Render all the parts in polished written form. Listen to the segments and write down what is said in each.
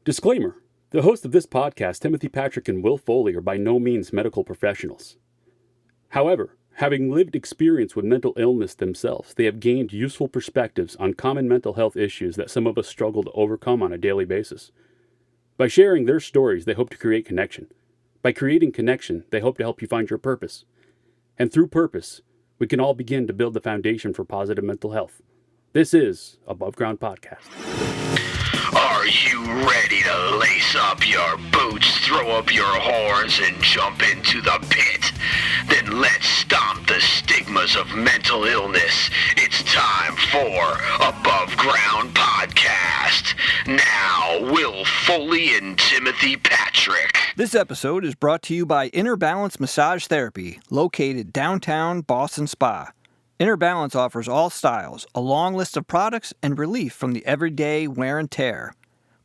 Disclaimer. The hosts of this podcast, Timothy Patrick and Will Foley, are by no means medical professionals. However, having lived experience with mental illness themselves, they have gained useful perspectives on common mental health issues that some of us struggle to overcome on a daily basis. By sharing their stories, they hope to create connection. By creating connection, they hope to help you find your purpose. And through purpose, we can all begin to build the foundation for positive mental health. This is Above Ground Podcast. Are you ready to lace up your boots, throw up your horns, and jump into the pit? Then let's stomp the stigmas of mental illness. It's time for Above Ground Podcast. Now, Will Foley and Timothy Patrick. This episode is brought to you by Inner Balance Massage Therapy, located downtown Boston Spa. Inner Balance offers all styles, a long list of products, and relief from the everyday wear and tear.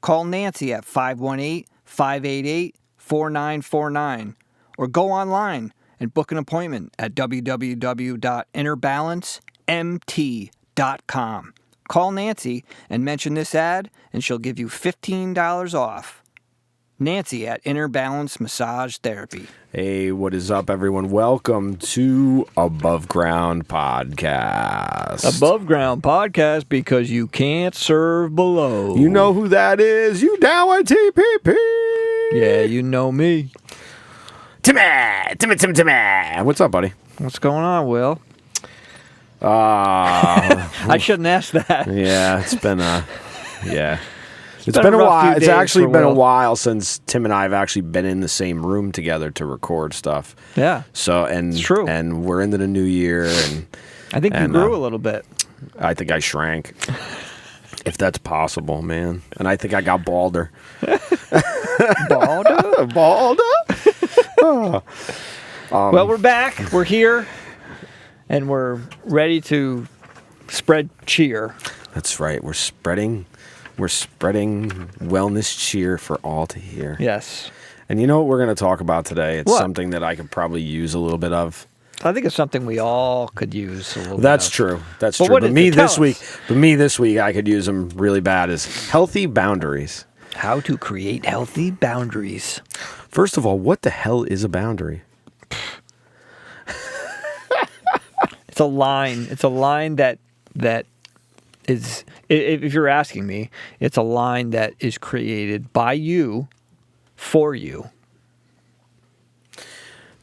Call Nancy at 518-588-4949 or go online and book an appointment at www.innerbalancement.com. Call Nancy and mention this ad and she'll give you $15 off. Nancy at Inner Balance Massage Therapy. Hey, what is up, everyone? Welcome to Above Ground Podcast. Above Ground Podcast because you can't serve below. You know who that is. You down with TPP. Yeah, you know me. Timmy. What's up, buddy? What's going on, Will? I shouldn't ask that. Yeah, it's been It's been a while. It's actually been a while since Tim and I have actually been in the same room together to record stuff. Yeah. So it's true. And we're into the new year, and I think you grew a little bit. I think I shrank, if that's possible, man. And I think I got balder. Balder? Oh. Well, we're back. We're here, and we're ready to spread cheer. That's right. We're spreading wellness cheer for all to hear. Yes. And you know what we're going to talk about today? It's what? Something that I could probably use a little bit of. I think it's something we all could use a little bit That's of. true. That's but true. What but is me it? Tell this week, I could use them really bad is healthy boundaries. How to create healthy boundaries. First of all, what the hell is a boundary? It's a line. It's a line that is, if you're asking me, it's a line that is created by you for you.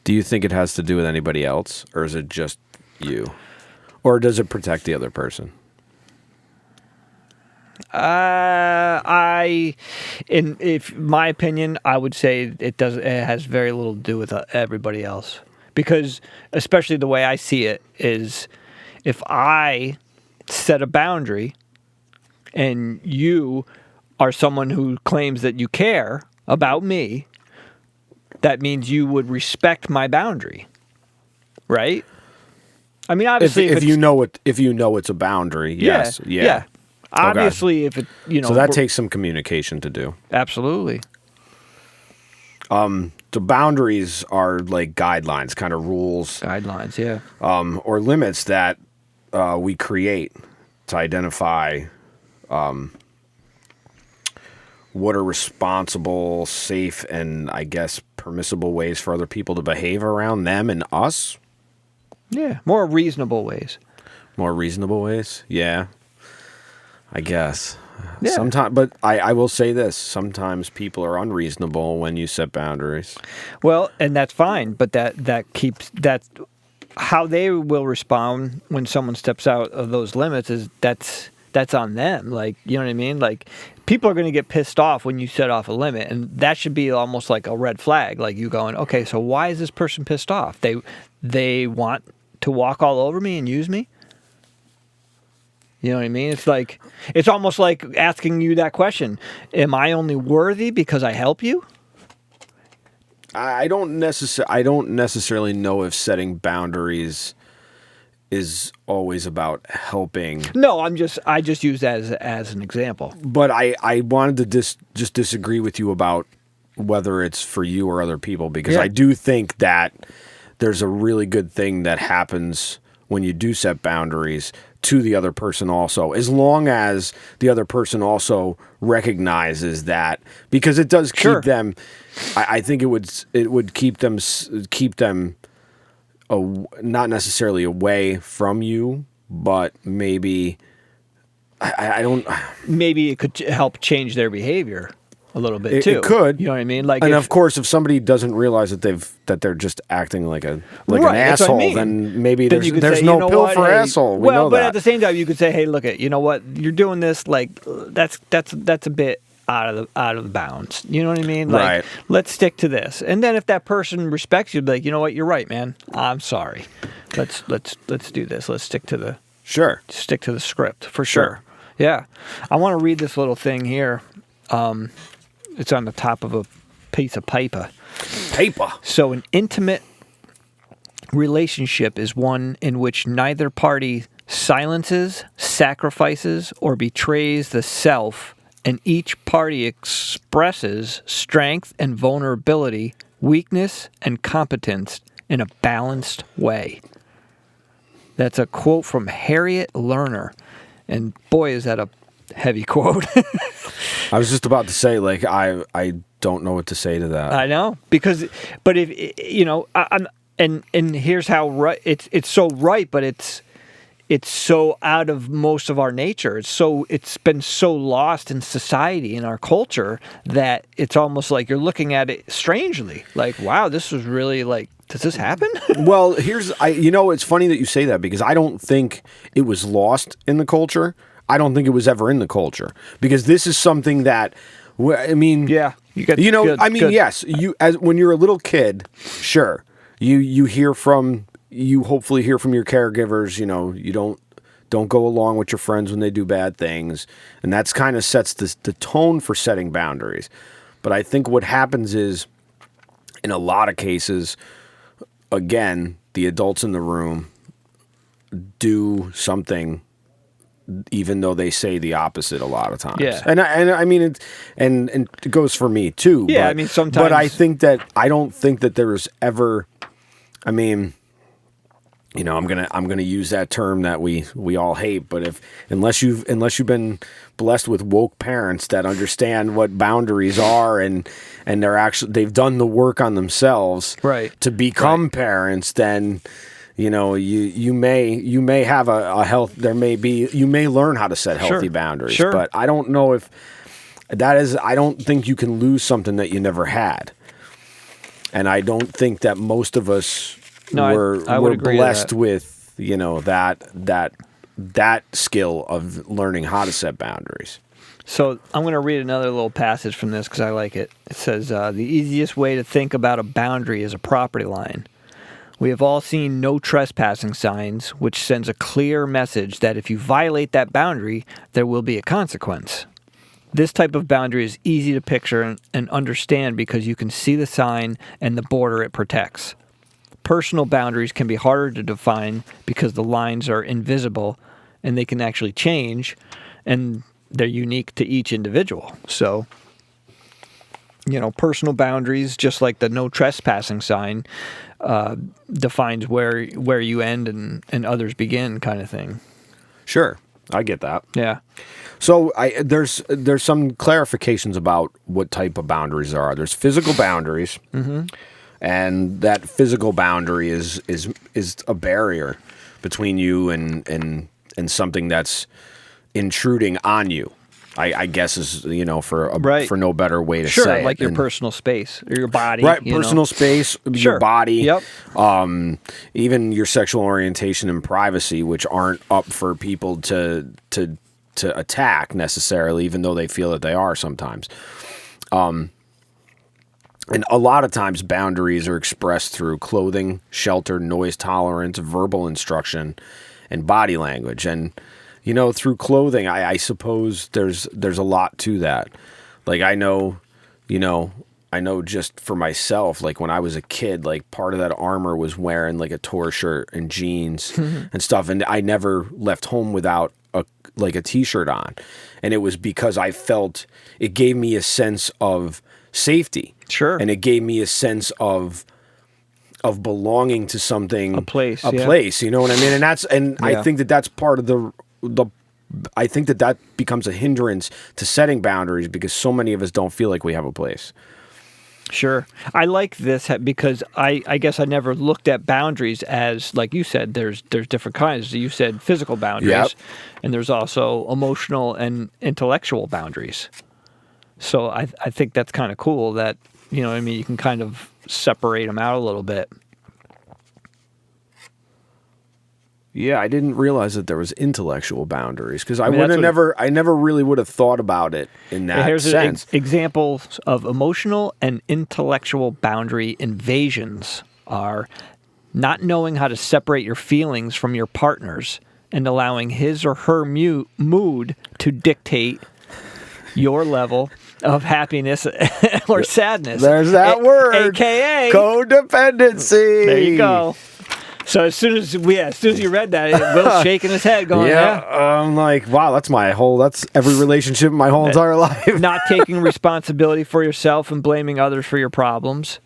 Do you think it has to do with anybody else, or is it just you? Or does it protect the other person? If my opinion, I would say it does. It has very little to do with everybody else, because especially the way I see it is, if I set a boundary and you are someone who claims that you care about me, that means you would respect my boundary, right? I mean, obviously, if you know it's a boundary, yes, yeah. Obviously, okay. If it, so that takes some communication to do. Absolutely. So boundaries are like guidelines, kind of rules, yeah, or limits that we create to identify what are responsible, safe, and I guess permissible ways for other people to behave around them and us. Yeah, more reasonable ways. More reasonable ways? Yeah, I guess. Yeah. Sometimes, but I will say this: sometimes people are unreasonable when you set boundaries. Well, and that's fine, but that's how they will respond when someone steps out of those limits. Is that's on them. Like, you know what I mean? Like, people are going to get pissed off when you set off a limit, and that should be almost like a red flag. Like, you going, okay, so why is this person pissed off? They want to walk all over me and use me. You know what I mean? It's almost like asking you that question. Am I only worthy because I help you? I don't necessarily know if setting boundaries is always about helping. No, I just use that as an example. But I wanted to just disagree with you about whether it's for you or other people, because I do think that there's a really good thing that happens when you do set boundaries to the other person also, as long as the other person also recognizes that, because it does keep them. I think it would keep them not necessarily away from you, but maybe I don't. Maybe it could help change their behavior a little bit too. It could. You know what I mean? Like, and of course, if somebody doesn't realize that they're just acting like an asshole, then maybe there's no pill for asshole. We know but that. at the same time, you could say, "Hey, look at you know what you're doing this like that's a bit out of the bounds." You know what I mean? Like, right. Let's stick to this. And then if that person respects you, be like, you know what, you're right, man. I'm sorry. Let's do this. Let's stick to the script for sure. Yeah, I want to read this little thing here. It's on the top of a piece of paper. So an intimate relationship is one in which neither party silences, sacrifices, or betrays the self, and each party expresses strength and vulnerability, weakness and competence in a balanced way. That's a quote from Harriet Lerner. And boy, is that a heavy quote. I was just about to say, like, I don't know what to say to that. I know, but if you know, and here's how right it's so right, but it's so out of most of our nature. It's been so lost in society, in our culture, that it's almost like you're looking at it strangely. Like, wow, this was really like, does this happen? Well, it's funny that you say that, because I don't think it was lost in the culture. I don't think it was ever in the culture, because this is something that, I mean, yeah, yes, when you're a little kid, sure, you hopefully hear from your caregivers, you don't go along with your friends when they do bad things, and that's kind of sets the tone for setting boundaries. But I think what happens is, in a lot of cases, again, the adults in the room do something even though they say the opposite a lot of times. Yeah. And I mean, it goes for me too. Yeah, but, I mean, sometimes. But I don't think that there's ever, I mean, I'm gonna use that term that we all hate, but unless you've been blessed with woke parents that understand what boundaries are, and they've done the work on themselves, right, to become parents, then you may have a health. You may learn how to set healthy boundaries. Sure. But I don't know if that is. I don't think you can lose something that you never had, and I don't think that most of us were blessed with that skill of learning how to set boundaries. So I'm going to read another little passage from this because I like it. It says, the easiest way to think about a boundary is a property line. We have all seen no trespassing signs, which sends a clear message that if you violate that boundary, there will be a consequence. This type of boundary is easy to picture and understand because you can see the sign and the border it protects. Personal boundaries can be harder to define because the lines are invisible and they can actually change, and they're unique to each individual. So, personal boundaries, just like the no trespassing sign, defines where you end and others begin, kind of thing. Sure, I get that. Yeah. So there's some clarifications about what type of boundaries there are. There's physical boundaries, and that physical boundary is a barrier between you and something that's intruding on you. I guess is for no better way to say it. Like your personal space or your body. Right, personal space, your body. Yep. Even your sexual orientation and privacy, which aren't up for people to attack necessarily, even though they feel that they are sometimes. And a lot of times boundaries are expressed through clothing, shelter, noise tolerance, verbal instruction, and body language. And through clothing, I suppose there's a lot to that. Like I know just for myself, like when I was a kid, like part of that armor was wearing like a tour shirt and jeans and stuff, and I never left home without a t-shirt on, and it was because I felt it gave me a sense of safety. Sure. And it gave me a sense of of belonging to something, A place, place. You know what I mean? And I Yeah. think that's part of the. I think that becomes a hindrance to setting boundaries because so many of us don't feel like we have a place. Sure. I like this because I guess I never looked at boundaries as, like you said, there's different kinds. You said physical boundaries, Yep. and there's also emotional and intellectual boundaries. So I think that's kind of cool that, you know what I mean, you can kind of separate them out a little bit. Yeah, I didn't realize that there was intellectual boundaries because I mean, would have that's what- I never really would have thought about it in that Here's sense. examples of emotional and intellectual boundary invasions are not knowing how to separate your feelings from your partner's and allowing his or her mood to dictate your level of happiness or sadness. There's that word, AKA codependency. There you go. So as soon as you read that, Will's shaking his head, going, Yeah, I'm like, wow, that's every relationship in my whole entire life. Not taking responsibility for yourself and blaming others for your problems,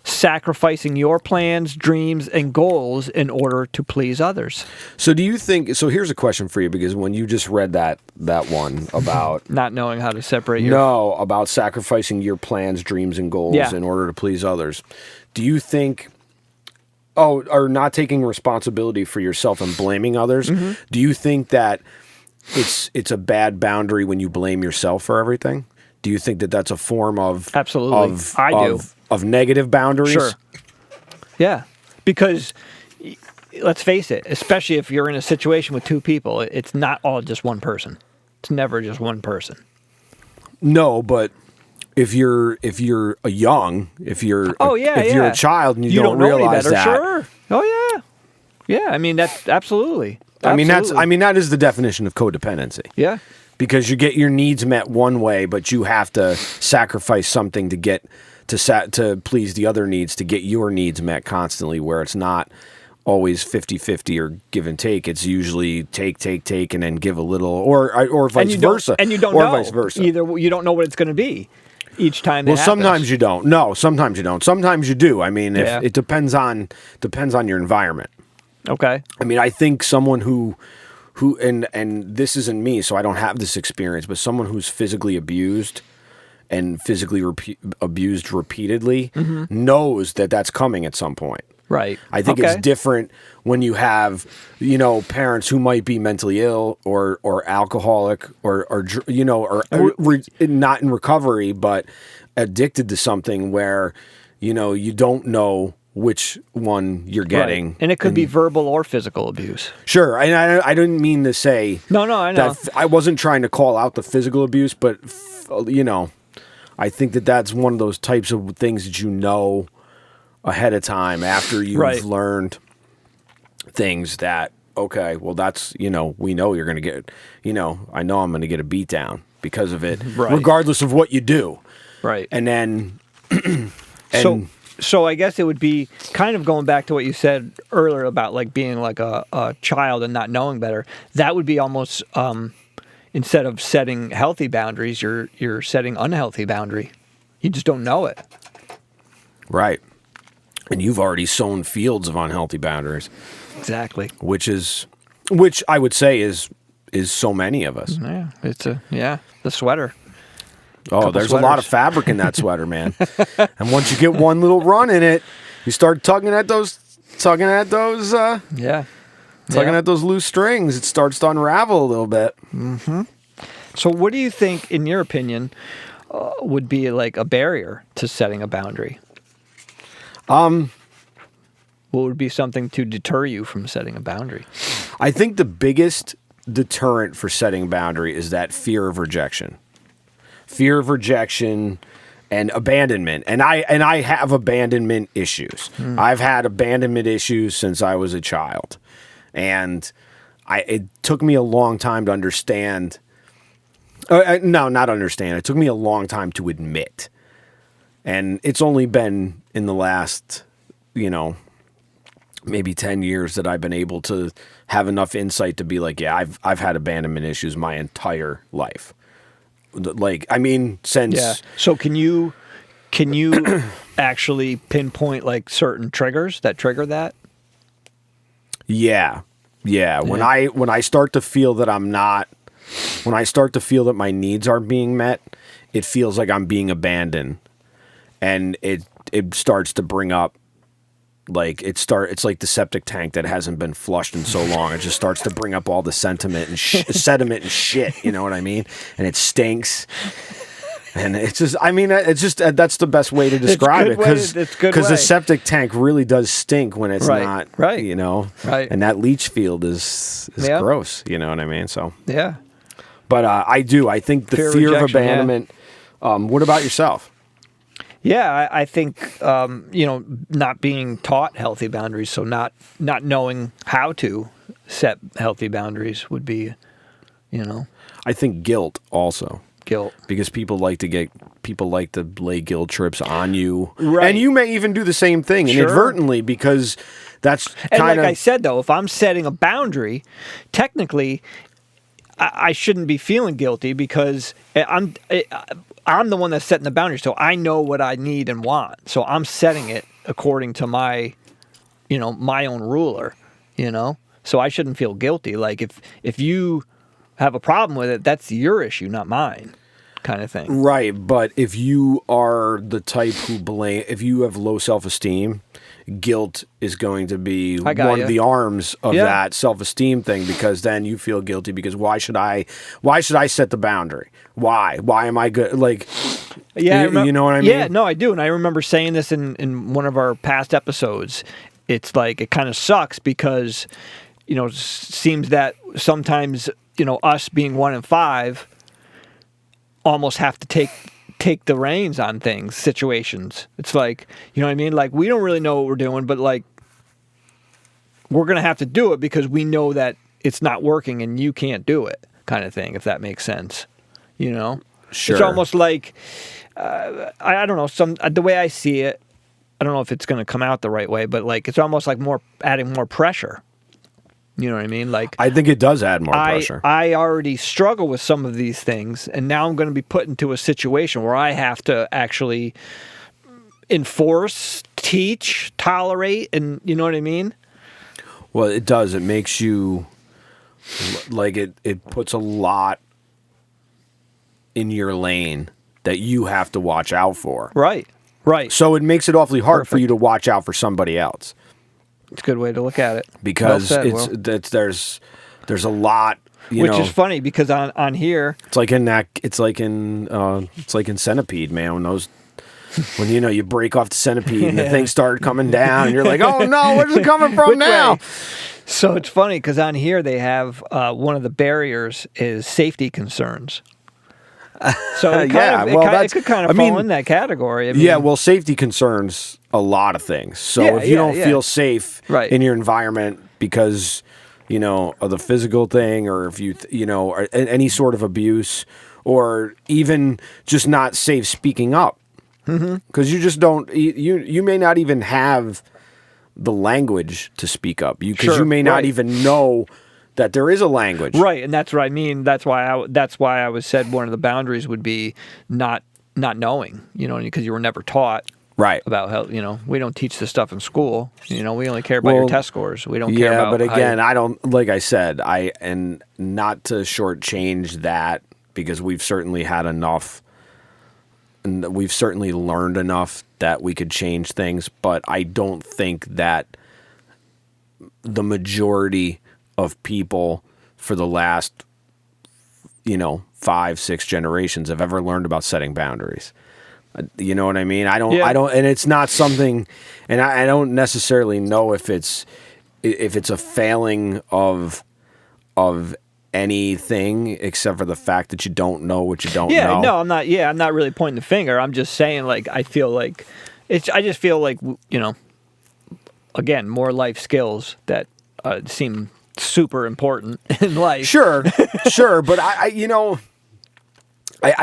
sacrificing your plans, dreams, and goals in order to please others. So do you think? So here's a question for you, because when you just read that one about Not knowing how to separate your... about sacrificing your plans, dreams, and goals Yeah. in order to please others, do you think? Oh, or not taking responsibility for yourself and blaming others. Mm-hmm. Do you think that it's a bad boundary when you blame yourself for everything? Do you think that that's a form of Absolutely. I do. of negative boundaries? Sure. Yeah. Because, let's face it, especially if you're in a situation with two people, it's not all just one person. It's never just one person. No, but if you're if you're a child and you don't know any realize better, that, sure. Oh yeah. I mean, that's absolutely. I mean Absolutely. that is the definition of codependency. Yeah. Because you get your needs met one way, but you have to sacrifice something to get to please the other needs, to get your needs met constantly, where it's not always 50-50 or give and take. It's usually take, and then give a little, or vice versa. And you don't or know. vice versa. Either you don't know what it's going to be each time. Well, sometimes you don't. No, sometimes you don't. Sometimes you do. I mean, Yeah. it depends on your environment. Okay. I mean, I think someone who and this isn't me, so I don't have this experience, but someone who's physically abused and physically abused repeatedly knows that that's coming at some point. Right. I think it's different when you have, parents who might be mentally ill or alcoholic or not in recovery, but addicted to something where, you don't know which one you're getting. Right. And it could be verbal or physical abuse. Sure. And I didn't mean to say. No, I know. That I wasn't trying to call out the physical abuse, but, I think that that's one of those types of things that ahead of time after you've Right. learned things that, okay, well, that's, we know you're going to get, I know I'm going to get a beat down because of it, Right. regardless of what you do. Right. And then, So I guess it would be kind of going back to what you said earlier about like being like a child and not knowing better. That would be almost instead of setting healthy boundaries, you're setting unhealthy boundary. You just don't know it. right. And you've already sown fields of unhealthy boundaries, Exactly. which I would say is so many of us. Yeah. It's the sweater. Oh, there's a lot of fabric in that sweater, man. And once you get one little run in it, you start tugging at those Yeah. at those loose strings. It starts to unravel a little bit. So what do you think, in your opinion, would be like a barrier to setting a boundary? What would be something to deter you from setting a boundary? I think the biggest deterrent for setting a boundary is that fear of rejection. Fear of rejection and abandonment. And I have abandonment issues. I've had abandonment issues since I was a child. And it took me a long time to understand. No, not understand. It took me a long time to admit. And it's only been in the last, maybe 10 years that I've been able to have enough insight to be like, yeah, I've had abandonment issues my entire life. Like, I mean, since... Yeah. So can you actually pinpoint like certain triggers that trigger that? Yeah. When I start to feel that when I start to feel that my needs aren't being met, it feels like I'm being abandoned, and it starts to bring up it's like the septic tank that hasn't been flushed in so long. It just starts to bring up all the sentiment and sediment and shit. You know what I mean? And it stinks. And it's just, that's the best way to describe it, because the septic tank really does stink when it's not, you know, and that leach field is gross, you know what I mean? So, yeah. But I think the fear of abandonment, what about yourself? Yeah, I think, not being taught healthy boundaries, so not knowing how to set healthy boundaries would be, I think guilt also. Guilt. Because people like to lay guilt trips on you. Right. And you may even do the same thing inadvertently, because that's kind of... And like I said, though, if I'm setting a boundary, technically, I shouldn't be feeling guilty, because I'm the one that's setting the boundary, so I know what I need and want. So I'm setting it according to my own ruler, So I shouldn't feel guilty. Like if you have a problem with it, that's your issue, not mine, kind of thing. Right, but if you are the type who if you have low self-esteem, guilt is going to be one of the arms of that self-esteem thing, because then you feel guilty because why should I set the boundary? Why am I good? Like, you know what I mean? Yeah, no, I do. And I remember saying this in one of our past episodes. It's like, it kind of sucks because, it seems that sometimes, us being 1 in 5 almost have to take the reins on things, situations. It's like, you know what I mean? Like, we don't really know what we're doing, but like, we're going to have to do it because we know that it's not working and you can't do it, kind of thing, if that makes sense. Sure. It's almost like, I don't know, the way I see it, I don't know if it's going to come out the right way, but like, it's almost like adding more pressure. You know what I mean? Like, I think it does add more pressure. I already struggle with some of these things, and now I'm going to be put into a situation where I have to actually enforce, teach, tolerate, and you know what I mean? Well, it does. It makes you, like, it puts a lot in your lane that you have to watch out for. Right. So it makes it awfully hard for you to watch out for somebody else. It's a good way to look at it. Because there's a lot, which is funny because on here it's like in Centipede, man, when you break off the centipede and the thing started coming down and you're like, oh no, where's it coming from now? So it's funny because on here they have one of the barriers is safety concerns. So it could kind of fall in that category. Safety concerns a lot of things. So if you don't feel safe in your environment because, of the physical thing, or if you, or any sort of abuse, or even just not safe speaking up, because you just don't, you may not even have the language to speak up, because you may not even know that there is a language. Right, and that's what I mean. That's why I was said one of the boundaries would be not knowing, because you were never taught about how, we don't teach this stuff in school. We only care about your test scores. We don't care about... Yeah, but again, I don't, like I said, and not to shortchange that, because we've certainly had enough, and we've certainly learned enough that we could change things, but I don't think that the majority of people for the last, 5-6 generations have ever learned about setting boundaries. You know what I mean? I don't, and it's not something, and I don't necessarily know if it's a failing of anything except for the fact that you don't know what you don't know. Yeah, no, I'm not really pointing the finger. I'm just saying, like, I just feel like, again, more life skills that seem super important in life. Sure, but I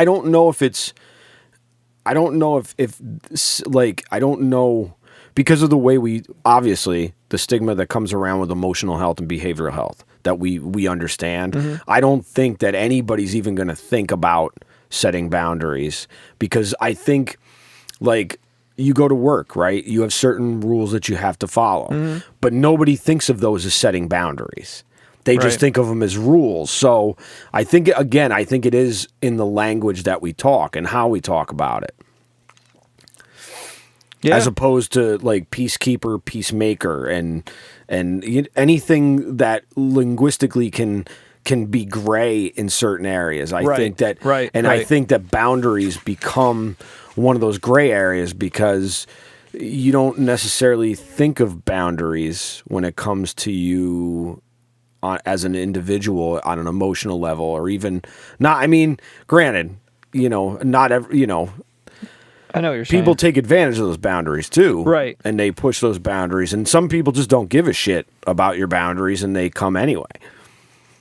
don't know if it's, I don't know I don't know, because of the way obviously the stigma that comes around with emotional health and behavioral health that we understand. Mm-hmm. I don't think that anybody's even going to think about setting boundaries, because I think, like, you go to work, right? You have certain rules that you have to follow, but nobody thinks of those as setting boundaries. They just think of them as rules. So I think it is in the language that we talk and how we talk about it. Yeah. As opposed to like peacekeeper, peacemaker, and anything that linguistically can be gray in certain areas. I think that, I think that boundaries become one of those gray areas because you don't necessarily think of boundaries when it comes to you as an individual on an emotional level, or even not. I mean, granted, not every, I know what you're saying. People take advantage of those boundaries too. Right. And they push those boundaries. And some people just don't give a shit about your boundaries and they come anyway.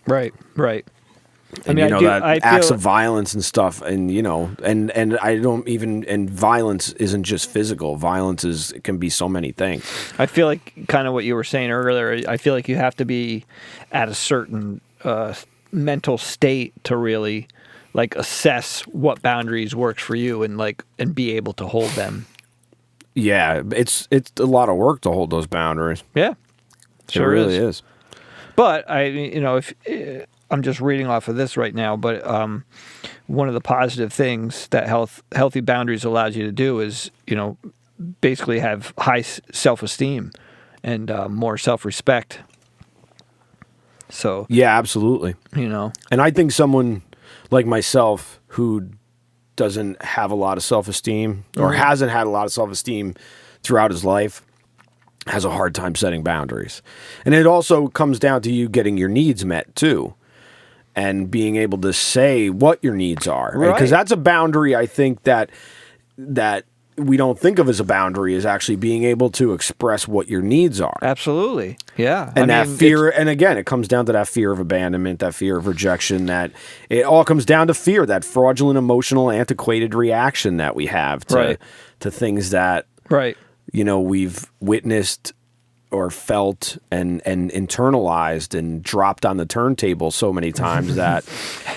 Right. I mean, acts of violence and stuff, and and I don't even, and violence isn't just physical. Violence can be so many things. I feel like kind of what you were saying earlier. I feel like you have to be at a certain mental state to really like assess what boundaries works for you and be able to hold them. Yeah, it's a lot of work to hold those boundaries. Yeah, sure, it really is. But if I'm just reading off of this right now, but one of the positive things that healthy boundaries allows you to do is, basically have high self-esteem and more self-respect. So yeah, absolutely. And I think someone like myself who doesn't have a lot of self-esteem or hasn't had a lot of self-esteem throughout his life has a hard time setting boundaries. And it also comes down to you getting your needs met too, and being able to say what your needs are. Right. Because that's a boundary, I think, that we don't think of as a boundary, is actually being able to express what your needs are. Absolutely. Yeah. And that fear, and again, it comes down to that fear of abandonment, that fear of rejection, that it all comes down to fear, that fraudulent, emotional, antiquated reaction that we have to things that we've witnessed or felt and internalized and dropped on the turntable so many times that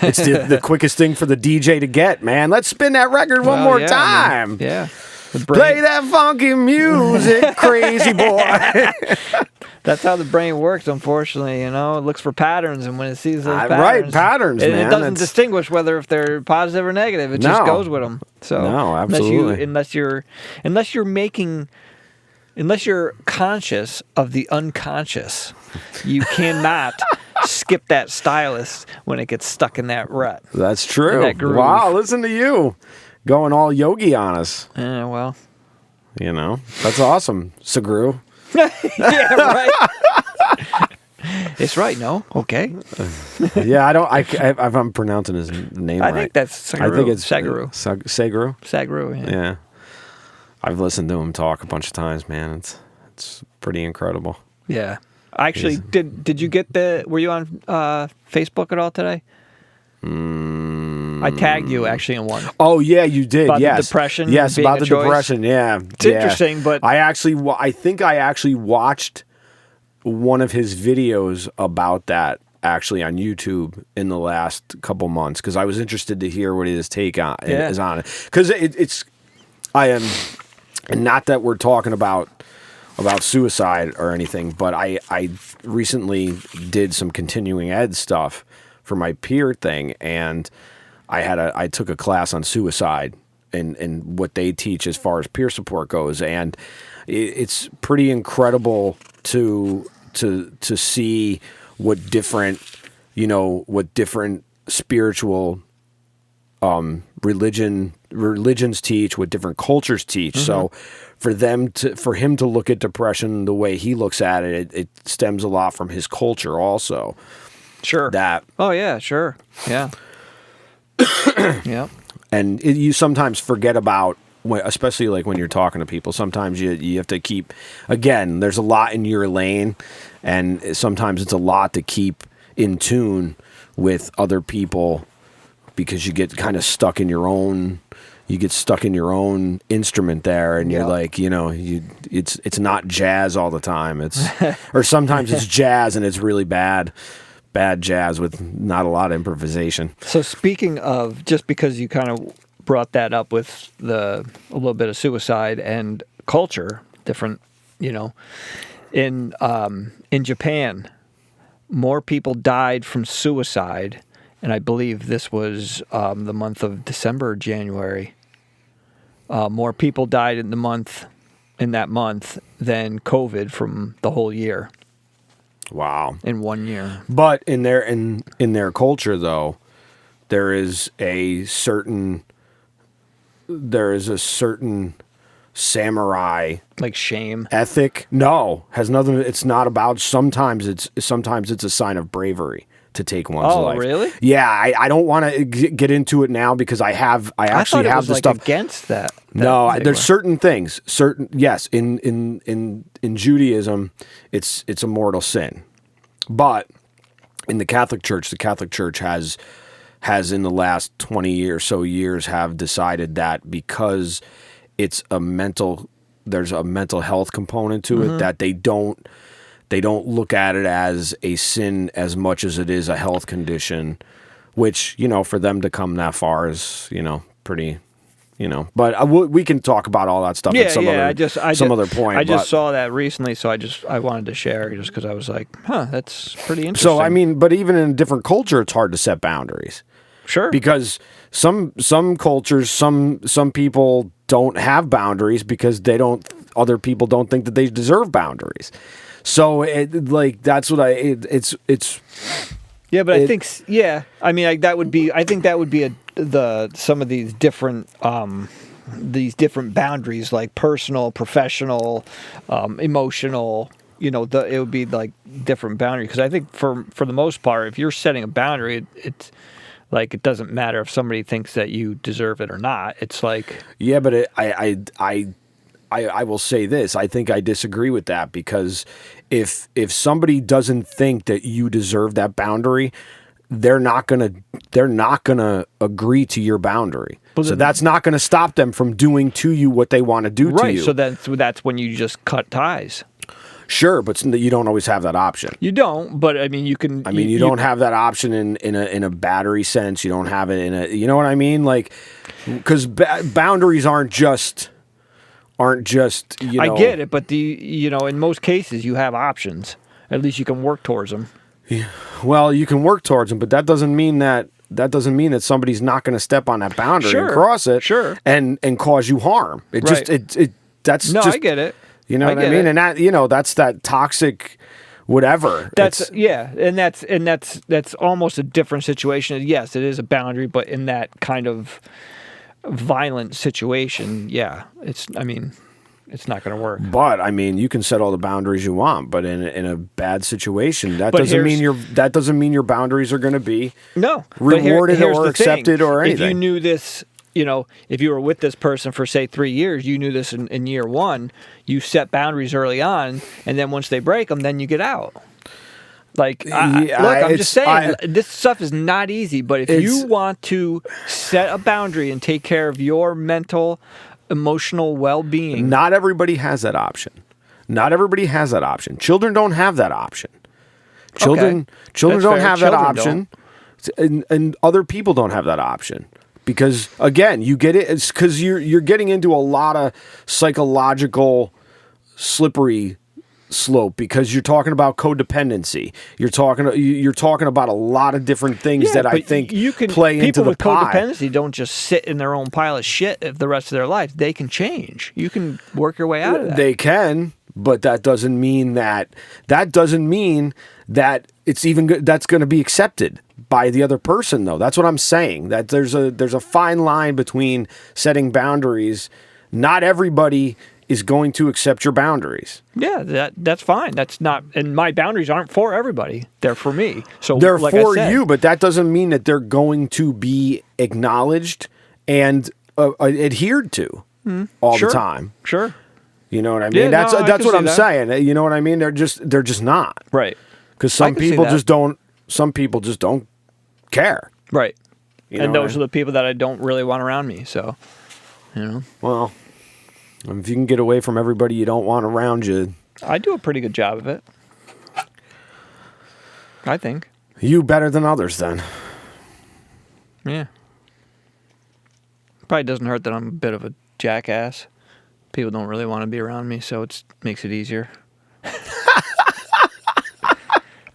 it's the quickest thing for the DJ to get, man. Let's spin that record one more time. Yeah. Play that funky music, crazy boy. That's how the brain works, unfortunately. It looks for patterns, and when it sees those patterns, man. It doesn't distinguish if they're positive or negative. It just goes with them. So no, absolutely. Unless you're conscious of the unconscious, you cannot skip that stylus when it gets stuck in that rut. That's true. That groove. Wow, listen to you going all yogi on us. Yeah, well. That's awesome, Sagru. Yeah, right. It's right, no? Okay. Yeah, if I'm pronouncing his name right. I think that's Sagru. I think it's Sagru. Sagru? Sagru, yeah. I've listened to him talk a bunch of times, man. It's pretty incredible. Yeah. Actually, did you get were you on Facebook at all today? I tagged you actually in one. Oh yeah, you did. About the depression. Yes, about the depression. Yeah, it's interesting, but I think I actually watched one of his videos about that actually on YouTube in the last couple months because I was interested to hear what his take is on it. Because I am, and not that we're talking about suicide or anything, but I recently did some continuing ed stuff for my peer thing, and I took a class on suicide and what they teach as far as peer support goes, and it's pretty incredible to see what different spiritual religions teach, what different cultures teach. So for him to look at depression the way he looks at it, it stems a lot from his culture also. Sure. Oh yeah, sure. Yeah. Yeah. And you sometimes forget about, especially like when you're talking to people, sometimes you have to keep, again, there's a lot in your lane, and sometimes it's a lot to keep in tune with other people because you get kind of stuck in your own instrument there, and you're like, it's not jazz all the time. It's or sometimes it's jazz and it's really bad jazz with not a lot of improvisation. So speaking of, just because you kind of brought that up with a little bit of suicide and culture, different, in Japan, more people died from suicide, and I believe this was the month of December or January. More people died in that month than COVID from the whole year. Wow. In 1 year. But in their culture, though, there is a certain samurai Like shame. ethic. No, has nothing. It's not about. Sometimes it's a sign of bravery to take one's life. Oh, really? Yeah, I don't want to get into it now because I actually have the stuff against that. No, there's certain things. Yes, in Judaism, it's a mortal sin, but in the Catholic Church has in the last 20 or so years have decided that because there's a mental health component to it, that they don't look at it as a sin as much as it is a health condition, which, for them to come that far is, pretty, but we can talk about all that stuff at some other point. I just saw that recently, so I wanted to share just because I was like, that's pretty interesting. So, I mean, but even in a different culture, it's hard to set boundaries. Sure. Because some cultures, some people don't have boundaries because other people don't think that they deserve boundaries. So that's what it's. Yeah, but I think I mean I think that would be some of these different boundaries, like personal, professional, emotional. It would be like different boundaries, because I think for the most part, if you're setting a boundary, it's like it doesn't matter if somebody thinks that you deserve it or not. It's like but I will say this. I think I disagree with that, because if somebody doesn't think that you deserve that boundary, they're not gonna agree to your boundary. So that's not going to stop them from doing to you what they want to do to you. Right. So that's when you just cut ties. Sure, but you don't always have that option. You don't, but I mean, you can. I mean, you don't have that option in a battery sense. You don't have it in a. You know what I mean? Like, because boundaries aren't just. I get it, but in most cases you have options. At least you can work towards them. Yeah. Well, you can work towards them, but that doesn't mean that somebody's not going to step on that boundary and cross it, and cause you harm. I get it. You know what I mean? And that that's that toxic whatever. And that's almost a different situation. Yes, it is a boundary, but in that kind of violent situation, it's not going to work. But I mean, you can set all the boundaries you want, but in a bad situation, that doesn't mean your boundaries are going to be rewarded or accepted or anything. If you knew this, if you were with this person for say 3 years, you knew this in year one, you set boundaries early on, and then once they break them, then you get out. Like, I'm just saying, this stuff is not easy, but if you want to set a boundary and take care of your mental, emotional well-being. Not everybody has that option. Children don't have that option. Children don't have that option. And other people don't have that option. Because, again, you get it. It's because you're getting into a lot of psychological slippery slope, because you're talking about codependency. You're talking about a lot of different things that I think play into the pie. People with codependency don't just sit in their own pile of shit the rest of their life. They can change. You can work your way out of that. They can, but that doesn't mean that it's even good, that's going to be accepted by the other person, though. That's what I'm saying. That there's a fine line between setting boundaries. Not everybody is going to accept your boundaries. Yeah, that's fine. That's not, and my boundaries aren't for everybody. They're for me. So they're for you, but that doesn't mean that they're going to be acknowledged and adhered to all the time. Sure. You know what I mean? That's what I'm saying. You know what I mean? They're just not. Right. Because some people just don't care. Right. And those are the people that I don't really want around me. So, Well, if you can get away from everybody you don't want around you. I do a pretty good job of it. I think. You better than others, then. Yeah. probably doesn't hurt that I'm a bit of a jackass. People don't really want to be around me, so it makes it easier.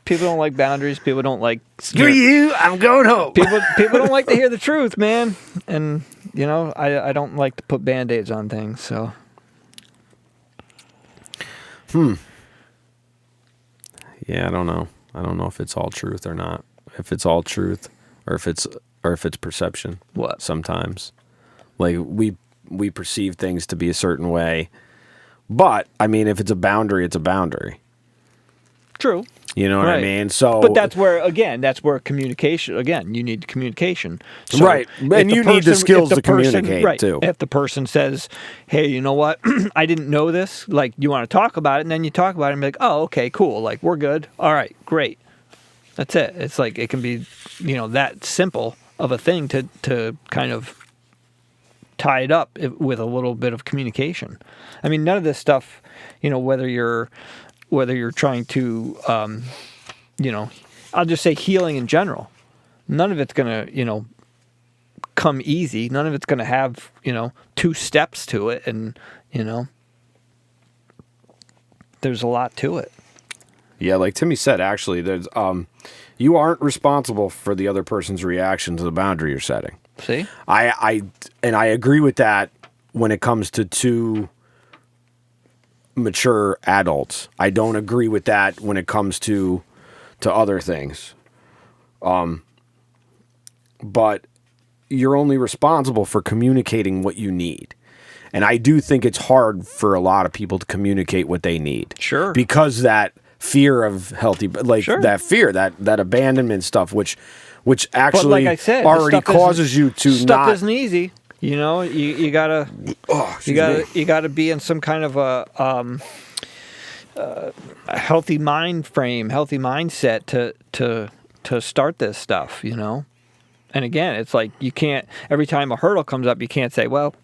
People don't like boundaries. People don't like... Screw you, I'm going home. People don't like to hear the truth, man. And, I don't like to put Band-Aids on things, so... Yeah, I don't know. I don't know if it's all truth or not. If it's all truth or if it's perception. What? Sometimes. Like, we perceive things to be a certain way. But, I mean, if it's a boundary, it's a boundary. True. You know what I mean? So, but that's where communication, again, you need communication. So right. And you need the skills to communicate, too. If the person says, hey, you know what? I didn't know this. Like, you want to talk about it, and then you talk about it and be like, oh, okay, cool. Like, we're good. All right, great. That's it. It's like, it can be, that simple of a thing to kind of tie it up with a little bit of communication. I mean, none of this stuff, whether you're trying to, I'll just say healing in general. None of it's going to, come easy. None of it's going to have, 2 steps to it. And, there's a lot to it. Yeah, like Timmy said, actually, there's you aren't responsible for the other person's reaction to the boundary you're setting. See? I agree with that when it comes to 2 mature adults. I don't agree with that when it comes to other things. But you're only responsible for communicating what you need. And I do think it's hard for a lot of people to communicate what they need. Sure. Because that fear of healthy, that fear, that abandonment stuff, which actually, like I said, already causes you to stuff isn't easy. You gotta be in some kind of a healthy mind frame, healthy mindset to start this stuff. And again, it's like you can't. Every time a hurdle comes up, you can't say, "Well,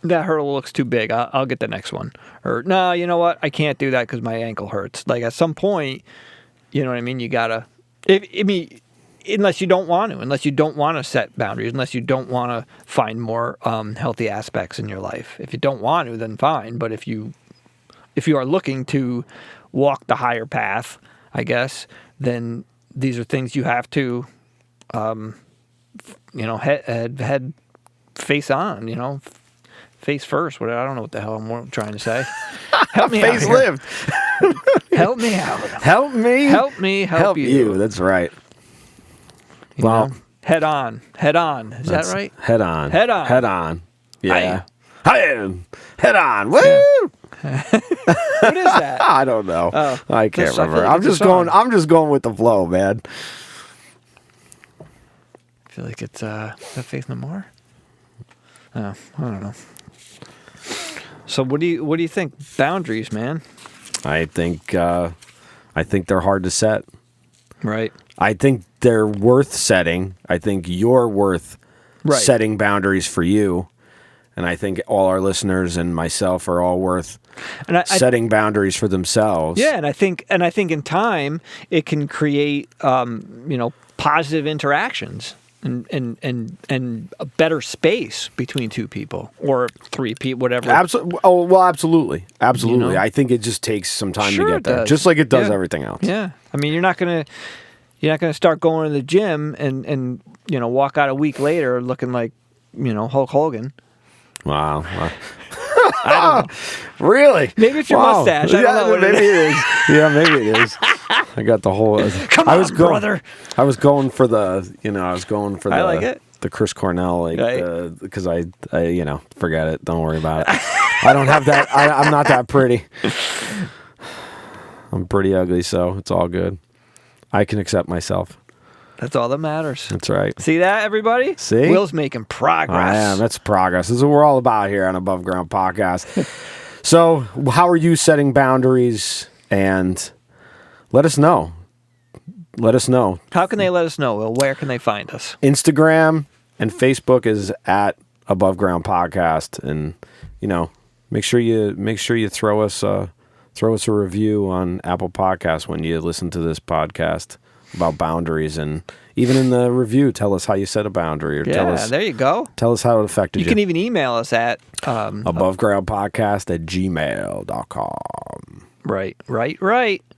that hurdle looks too big. I'll get the next one." Or, "No, you know what? I can't do that because my ankle hurts." Like at some point, you know what I mean. You gotta. Unless you don't want to set boundaries, unless you don't want to find more healthy aspects in your life. If you don't want to, then fine. But if you are looking to walk the higher path, I guess, then these are things you have to, head face on. Face first. I don't know what the hell I'm trying to say. Help me face out. Here. Lived. Help me out. Help me. Help me. Help you. That's right. Head on. Is that right? Head on. Yeah. Head on. Woo! Yeah. What is that? I don't know. Oh, I can't remember. Like I'm just going with the flow, man. I feel like it's Faith No More. I don't know. So what do you think? Boundaries, man. I think they're hard to set. Right. I think they're worth setting. I think you're worth setting boundaries for you. And I think all our listeners and myself are all worth setting boundaries for themselves. Yeah, and I think in time it can create positive interactions and a better space between 2 people or 3 people, whatever. Absolutely. Oh, well, absolutely. I think it just takes some time to get there, just like it does everything else. Yeah. I mean, you're not gonna start going to the gym and walk out a week later looking like Hulk Hogan. Wow. I don't know. Really? Maybe it's your mustache. I don't know what maybe it is. Yeah, maybe it is. I got the whole. Come on, brother. I was going for the. I like it. The Chris Cornell, because I forget it. Don't worry about it. I don't have that. I'm not that pretty. I'm pretty ugly, so it's all good. I can accept myself. That's all that matters. That's right. See that, everybody? See? Will's making progress. I am. That's progress. This is what we're all about here on Above Ground Podcast. So, how are you setting boundaries? And let us know. How can they let us know? Well, where can they find us? Instagram and Facebook is at Above Ground Podcast. And, make sure you throw us a review on Apple Podcasts when you listen to this podcast about boundaries and Even in the review, tell us how you set a boundary, or there you go. Tell us how it affected you. You can even email us at abovegroundpodcast@gmail.com. Right. Right.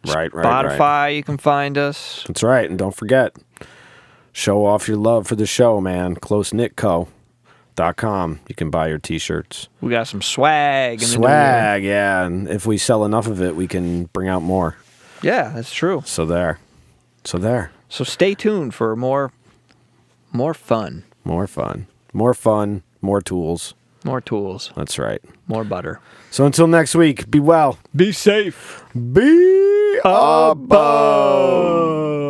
Spotify, you can find us. That's right. And don't forget, show off your love for the show, man. CloseKnitCo.com. You can buy your t-shirts. We got some swag. Swag, yeah. And if we sell enough of it, we can bring out more. Yeah, that's true. So there. So stay tuned for more fun. More fun. More tools. More tools. That's right. More butter. So until next week, be well. Be safe. Be above.